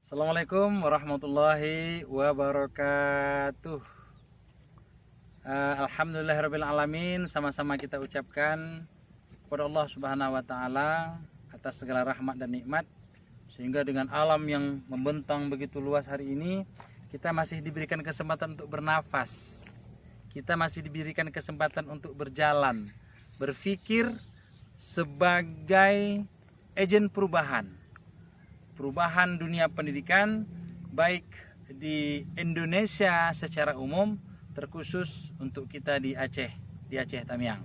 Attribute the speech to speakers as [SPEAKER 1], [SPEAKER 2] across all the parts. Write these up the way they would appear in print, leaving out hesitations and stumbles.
[SPEAKER 1] Assalamualaikum warahmatullahi wabarakatuh. Alhamdulillahirabbil alamin. Sama-sama kita ucapkan kepada Allah Subhanahu wa taala atas segala rahmat dan nikmat, sehingga dengan alam yang membentang begitu luas hari ini kita masih diberikan kesempatan untuk bernafas. Kita masih diberikan kesempatan untuk berjalan, berpikir sebagai agen perubahan dunia pendidikan, baik di Indonesia secara umum, terkhusus untuk kita di Aceh Tamiang.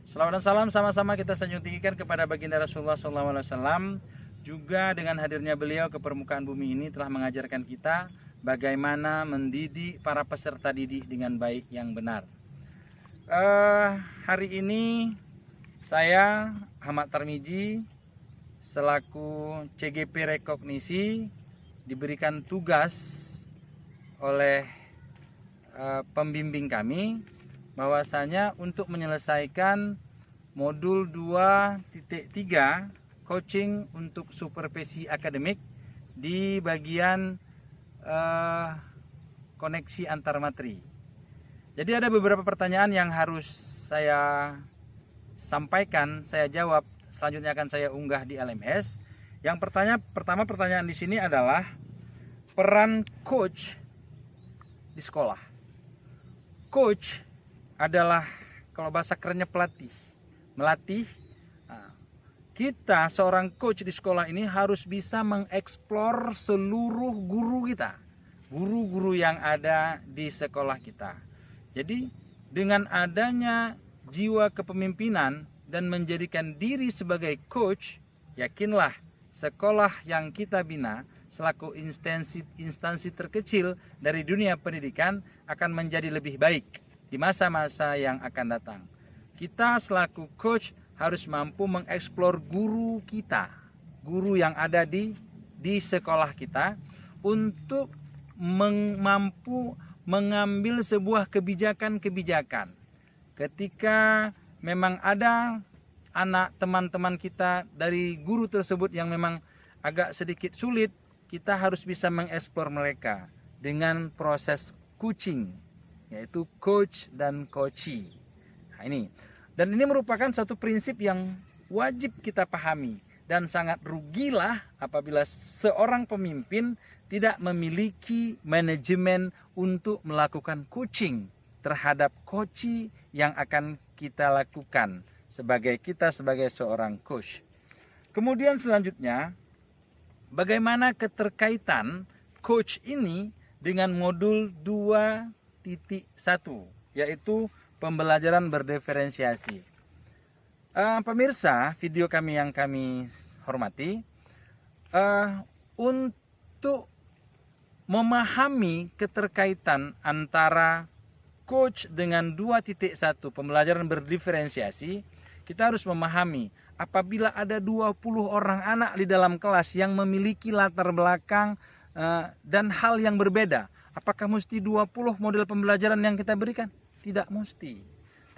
[SPEAKER 1] Salawat dan salam sama-sama kita sanjung tinggikan kepada baginda Rasulullah SAW. Juga dengan hadirnya beliau ke permukaan bumi ini telah mengajarkan kita bagaimana mendidik para peserta didik dengan baik yang benar. Hari ini saya Ahmad Tarmizi selaku CGP Rekognisi diberikan tugas oleh pembimbing kami bahwasanya untuk menyelesaikan modul 2.3 coaching untuk supervisi akademik di bagian koneksi antar materi. Jadi ada beberapa pertanyaan yang harus saya sampaikan, saya jawab. Selanjutnya akan saya unggah di LMS. Yang pertama pertanyaan di sini adalah peran coach di sekolah. Coach adalah kalau bahasa kerennya pelatih, melatih. Nah, kita seorang coach di sekolah ini harus bisa mengeksplor seluruh guru kita, guru-guru yang ada di sekolah kita. Jadi dengan adanya jiwa kepemimpinan dan menjadikan diri sebagai coach, yakinlah sekolah yang kita bina selaku instansi terkecil dari dunia pendidikan akan menjadi lebih baik di masa-masa yang akan datang. Kita selaku coach harus mampu mengeksplor guru kita, guru yang ada di sekolah kita, untuk mampu mengambil sebuah kebijakan-kebijakan. Ketika memang ada anak teman-teman kita dari guru tersebut yang memang agak sedikit sulit, kita harus bisa mengeksplor mereka dengan proses coaching, yaitu coach dan coachee. Nah, ini merupakan satu prinsip yang wajib kita pahami, dan sangat rugilah apabila seorang pemimpin tidak memiliki manajemen untuk melakukan coaching terhadap coachee yang akan kita lakukan sebagai seorang coach. Kemudian selanjutnya, bagaimana keterkaitan coach ini dengan modul 2.1, yaitu pembelajaran berdiferensiasi. Pemirsa video kami yang kami hormati, untuk memahami keterkaitan antara coach dengan 2.1 pembelajaran berdiferensiasi, kita harus memahami apabila ada 20 orang anak di dalam kelas yang memiliki latar belakang dan hal yang berbeda, apakah mesti 20 model pembelajaran yang kita berikan? Tidak mesti.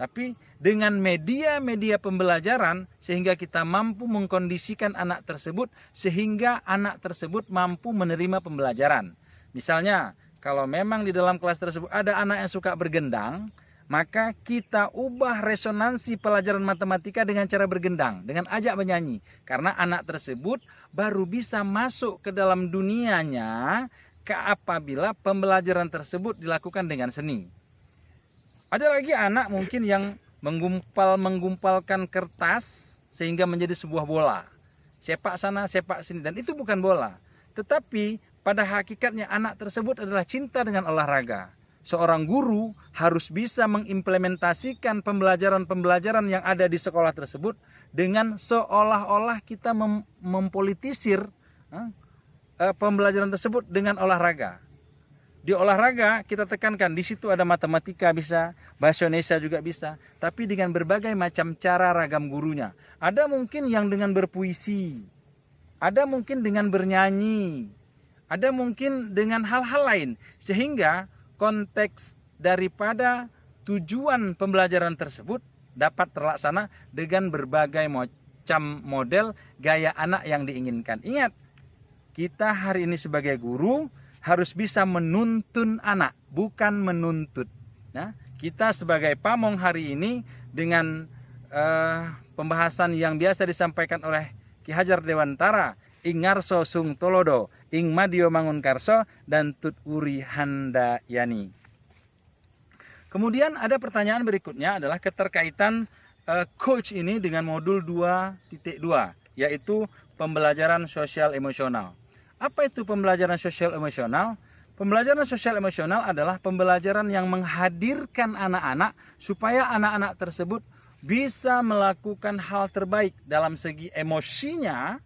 [SPEAKER 1] Tapi dengan media-media pembelajaran sehingga kita mampu mengkondisikan anak tersebut sehingga anak tersebut mampu menerima pembelajaran. Misalnya, kalau memang di dalam kelas tersebut ada anak yang suka bergendang, maka kita ubah resonansi pelajaran matematika dengan cara bergendang, dengan ajak menyanyi. Karena anak tersebut baru bisa masuk ke dalam dunianya apabila pembelajaran tersebut dilakukan dengan seni. Ada lagi anak mungkin yang menggumpalkan kertas sehingga menjadi sebuah bola. Sepak sana, sepak sini, dan itu bukan bola. Tetapi pada hakikatnya anak tersebut adalah cinta dengan olahraga. Seorang guru harus bisa mengimplementasikan pembelajaran-pembelajaran yang ada di sekolah tersebut dengan seolah-olah kita mempolitisir pembelajaran tersebut dengan olahraga. Di olahraga kita tekankan di situ ada matematika bisa, bahasa Indonesia juga bisa, tapi dengan berbagai macam cara ragam gurunya. Ada mungkin yang dengan berpuisi, ada mungkin dengan bernyanyi, ada mungkin dengan hal-hal lain, sehingga konteks daripada tujuan pembelajaran tersebut dapat terlaksana dengan berbagai macam model gaya anak yang diinginkan. Ingat, kita hari ini sebagai guru harus bisa menuntun anak, bukan menuntut. Nah, kita sebagai pamong hari ini dengan pembahasan yang biasa disampaikan oleh Ki Hajar Dewantara, ing ngarso sung tolodo, ing madio mangun karso, dan tut uri handayani. Kemudian ada pertanyaan berikutnya adalah keterkaitan coach ini dengan modul 2.2, yaitu pembelajaran sosial emosional. Apa itu pembelajaran sosial emosional? Pembelajaran sosial emosional adalah pembelajaran yang menghadirkan anak-anak supaya anak-anak tersebut bisa melakukan hal terbaik dalam segi emosinya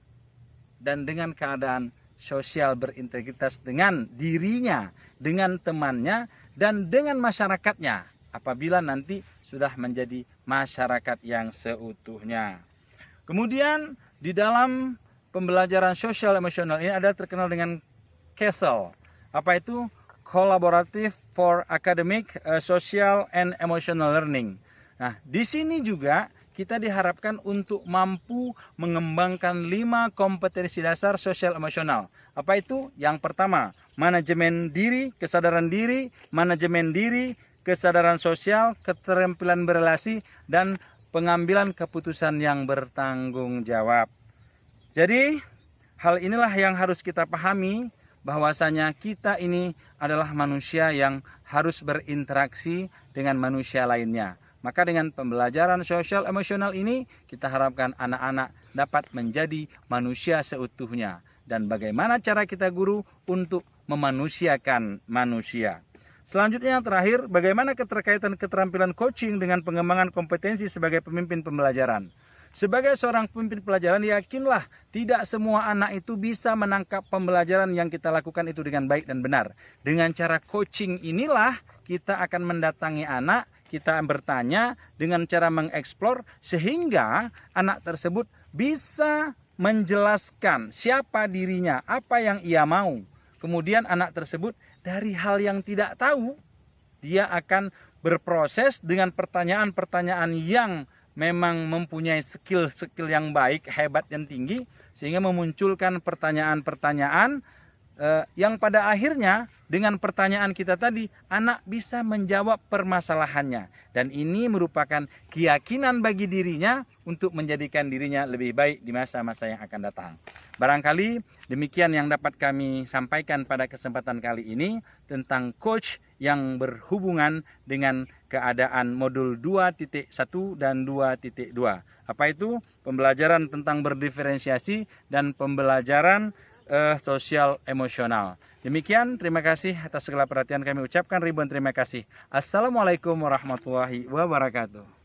[SPEAKER 1] dan dengan keadaan sosial berintegritas dengan dirinya, dengan temannya, dan dengan masyarakatnya apabila nanti sudah menjadi masyarakat yang seutuhnya. Kemudian di dalam pembelajaran sosial emosional ini ada terkenal dengan CASEL. Apa itu? Collaborative for Academic, Social and Emotional Learning. Nah, di sini juga kita diharapkan untuk mampu mengembangkan 5 kompetensi dasar sosial emosional. Apa itu? Yang pertama, manajemen diri, kesadaran diri, manajemen diri, kesadaran sosial, keterampilan berelasi, dan pengambilan keputusan yang bertanggung jawab. Jadi, hal inilah yang harus kita pahami, bahwasanya kita ini adalah manusia yang harus berinteraksi dengan manusia lainnya. Maka dengan pembelajaran sosial emosional ini, kita harapkan anak-anak dapat menjadi manusia seutuhnya. Dan bagaimana cara kita guru untuk memanusiakan manusia. Selanjutnya yang terakhir, bagaimana keterkaitan keterampilan coaching dengan pengembangan kompetensi sebagai pemimpin pembelajaran. Sebagai seorang pemimpin pelajaran, yakinlah tidak semua anak itu bisa menangkap pembelajaran yang kita lakukan itu dengan baik dan benar. Dengan cara coaching inilah kita akan mendatangi anak, kita bertanya dengan cara mengeksplor sehingga anak tersebut bisa menjelaskan siapa dirinya, apa yang ia mau. Kemudian anak tersebut dari hal yang tidak tahu, dia akan berproses dengan pertanyaan-pertanyaan yang memang mempunyai skill-skill yang baik, hebat dan tinggi, sehingga memunculkan pertanyaan-pertanyaan yang pada akhirnya dengan pertanyaan kita tadi, anak bisa menjawab permasalahannya. Dan ini merupakan keyakinan bagi dirinya untuk menjadikan dirinya lebih baik di masa-masa yang akan datang. Barangkali demikian yang dapat kami sampaikan pada kesempatan kali ini tentang coach yang berhubungan dengan keadaan modul 2.1 dan 2.2. Apa itu? Pembelajaran tentang berdiferensiasi dan pembelajaran sosial emosional. Demikian, terima kasih atas segala perhatian kami ucapkan ribuan terima kasih. Assalamualaikum warahmatullahi wabarakatuh.